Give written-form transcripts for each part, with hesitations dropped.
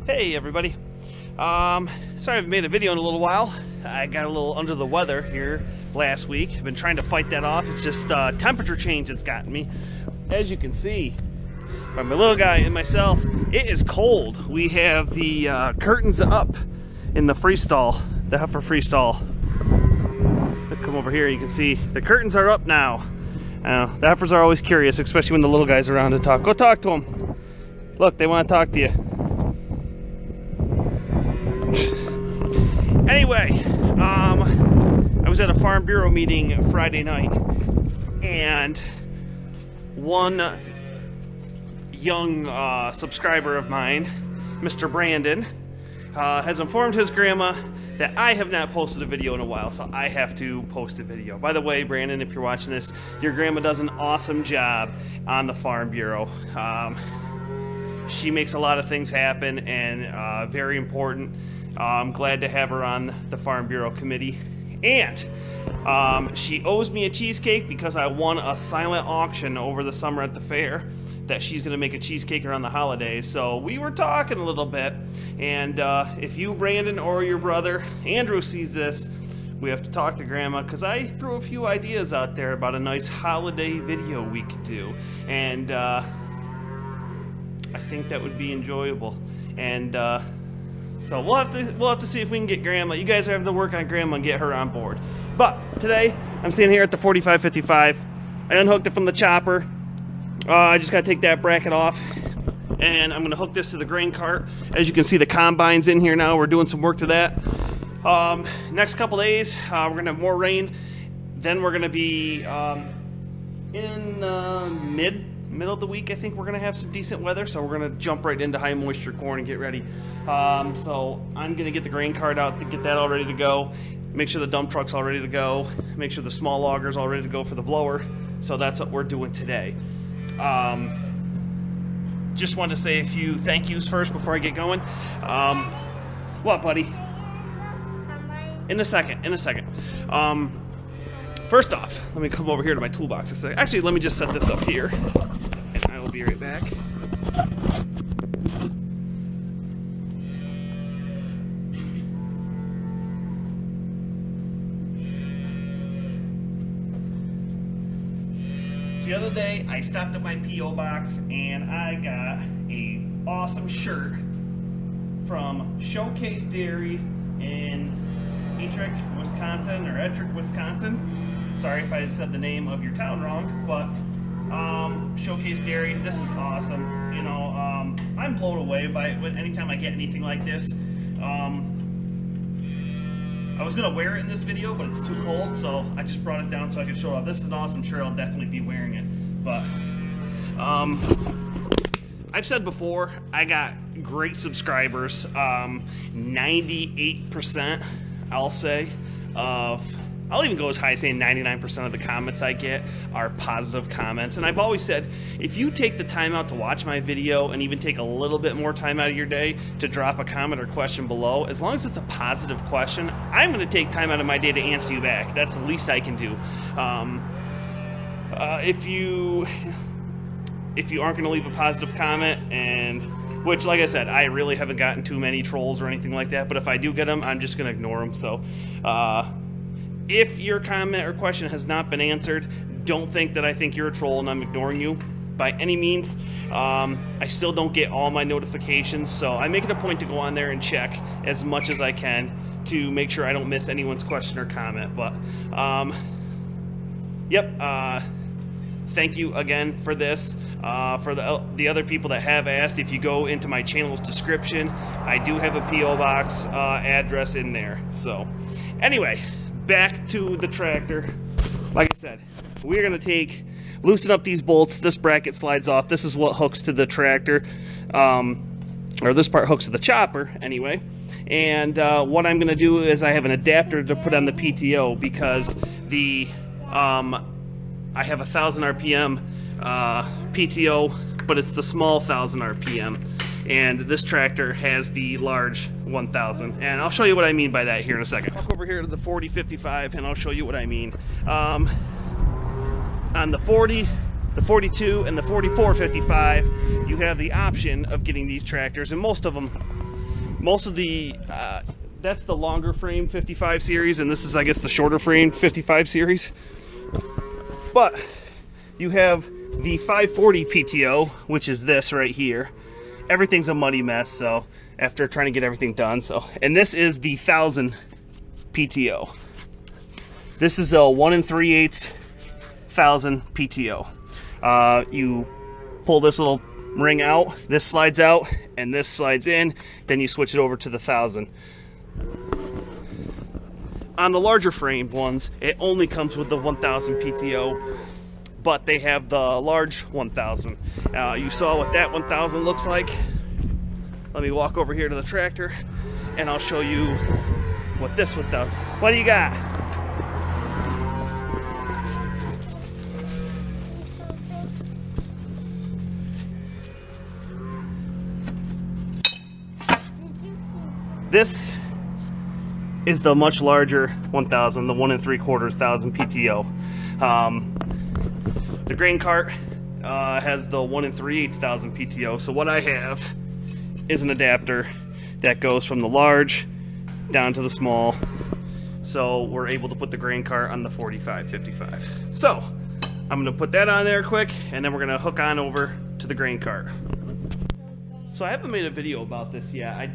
Hey everybody. Sorry I haven't made a video in a little while. I got a little under the weather here last week. I've been trying to fight that off. It's just temperature change that's gotten me. As you can see by my little guy and myself, it is cold. We have the curtains up in the freestall, the heifer freestall. Come over here, you can see the curtains are up now. The heifers are always curious, especially when the little guy's around to talk. Go talk to them. Look, they want to talk to you. Anyway, I was at a Farm Bureau meeting Friday night, and one young subscriber of mine, Mr. Brandon, has informed his grandma that I have not posted a video in a while, so I have to post a video. By the way, Brandon, if you're watching this, your grandma does an awesome job on the Farm Bureau. She makes a lot of things happen, and very important. I'm glad to have her on the Farm Bureau committee. And she owes me a cheesecake because I won a silent auction over the summer at the fair that she's going to make a cheesecake around the holidays. So we were talking a little bit, and if you, Brandon, or your brother Andrew sees this, we have to talk to Grandma, because I threw a few ideas out there about a nice holiday video we could do, and I think that would be enjoyable. And so we'll have to see if we can get Grandma. You guys have to work on Grandma and get her on board. But today I'm standing here at the 4555. I unhooked it from the chopper. I just got to take that bracket off, and I'm going to hook this to the grain cart. As you can see, the combine's in here now. We're doing some work to that. Next couple days, we're going to have more rain. Then we're going to be in middle of the week. I think we're going to have some decent weather, so we're going to jump right into high moisture corn and get ready. So I'm going to get the grain cart out to get that all ready to go. Make sure the dump truck's all ready to go. Make sure the small logger's all ready to go for the blower. So that's what we're doing today. Just wanted to say a few thank yous first before I get going. What, buddy? In a second. First off, let me come over here to my toolbox a second. Actually, let me just set this up here, and I will be right back. The other day, I stopped at my P.O. box and I got a awesome shirt from Showcase Dairy in Ettrick, Wisconsin, or Ettrick, Wisconsin. Sorry if I said the name of your town wrong, but Showcase Dairy, this is awesome. You know, I'm blown away by it anytime I get anything like this. I was gonna wear it in this video, but it's too cold, so I just brought it down so I could show off. This is an awesome shirt. I'll definitely be wearing it. But I've said before, I got great subscribers. 98%, I'll say, I'll even go as high as saying 99% of the comments I get are positive comments. And I've always said, if you take the time out to watch my video and even take a little bit more time out of your day to drop a comment or question below, as long as it's a positive question, I'm going to take time out of my day to answer you back. That's the least I can do. If you aren't going to leave a positive comment, and which, like I said, I really haven't gotten too many trolls or anything like that, but if I do get them, I'm just going to ignore them. So if your comment or question has not been answered, don't think that I think you're a troll and I'm ignoring you by any means. I still don't get all my notifications, so I make it a point to go on there and check as much as I can to make sure I don't miss anyone's question or comment. But thank you again for this. For the other people that have asked, if you go into my channel's description, I do have a P.O. box address in there. So anyway, back to the tractor. Like I said, we're going to loosen up these bolts. This bracket slides off. This is what hooks to the tractor, or this part hooks to the chopper anyway. And what I'm going to do is I have an adapter to put on the PTO, because I have 1,000 RPM PTO, but it's the small 1,000 RPM, and this tractor has the large 1,000, and I'll show you what I mean by that here in a second. Walk over here to the 4055 and I'll show you what I mean. On the 40, the 42, and the 4455, you have the option of getting these tractors, and most of them most of the that's the longer frame 55 series, and this is, I guess, the shorter frame 55 series. But you have the 540 PTO, which is this right here. Everything's a muddy mess, so after trying to get everything done, so, and this is the 1000 PTO. This is a 1 3/8 1000 PTO. You pull this little ring out, this slides out, and this slides in, then you switch it over to the 1000. On the larger framed ones, it only comes with the 1000 PTO, but they have the large 1000. You saw what that 1000 looks like. Let me walk over here to the tractor and I'll show you what this one does. What do you got? This is the much larger 1000, the 1 3/4 1000 PTO. The grain cart has the 1 3/8 1000 PTO. So what I have is an adapter that goes from the large down to the small. So we're able to put the grain cart on the 45/55. So I'm gonna put that on there quick, and then we're gonna hook on over to the grain cart. So I haven't made a video about this yet. I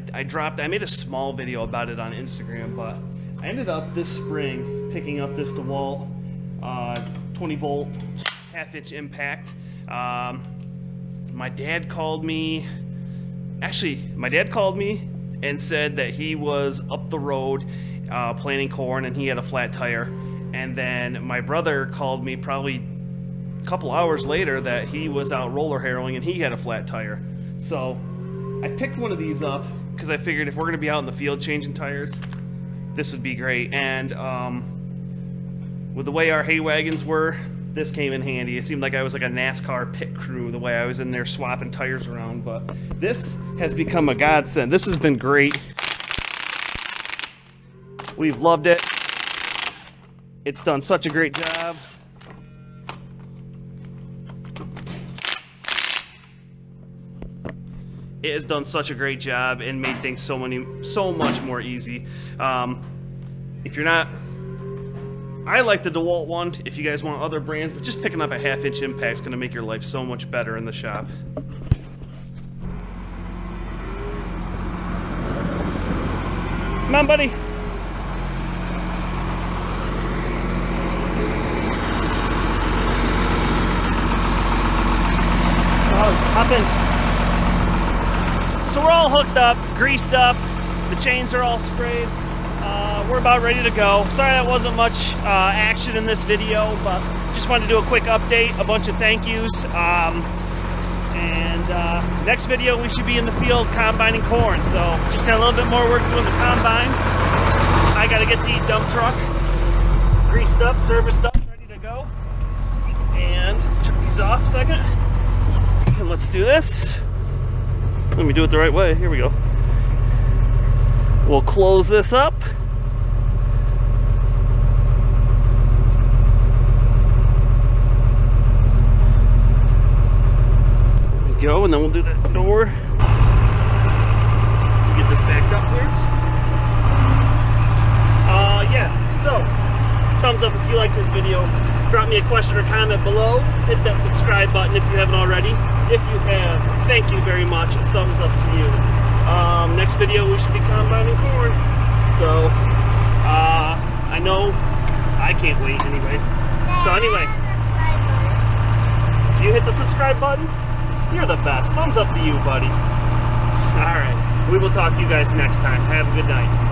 made a small video about it on Instagram, but I ended up this spring picking up this DeWalt 20 volt 1/2 inch impact. My dad called me and said that he was up the road planting corn and he had a flat tire. And then my brother called me probably a couple hours later that he was out roller harrowing and he had a flat tire. So I picked one of these up because I figured if we're going to be out in the field changing tires, this would be great. And with the way our hay wagons were, this came in handy. It seemed like I was like a NASCAR pit crew the way I was in there swapping tires around. But this has become a godsend. This has been great. We've loved it. It's done such a great job. It has done such a great job and made things so much more easy. If you're not, I like the DeWalt one. If you guys want other brands, but just picking up a 1/2 inch impact is going to make your life so much better in the shop. Come on, buddy. Oh, hop in. So we're all hooked up, greased up, the chains are all sprayed. We're about ready to go. Sorry that wasn't much action in this video, but just wanted to do a quick update, a bunch of thank yous. Next video we should be in the field combining corn. So just got a little bit more work doing the combine. I got to get the dump truck greased up, serviced up, ready to go. And let's turn these off a second. And let's do this. Let me do it the right way. Here we go. We'll close this up. There we go, and then we'll do that door. Get this backed up here. Yeah, so thumbs up if you like this video. Drop me a question or comment below. Hit that subscribe button if you haven't already. If you have, thank you very much. A thumbs up to you. Next video we should be combining corn. So, I know I can't wait anyway. So anyway, you hit the subscribe button. You're the best. Thumbs up to you, buddy. Alright, we will talk to you guys next time. Have a good night.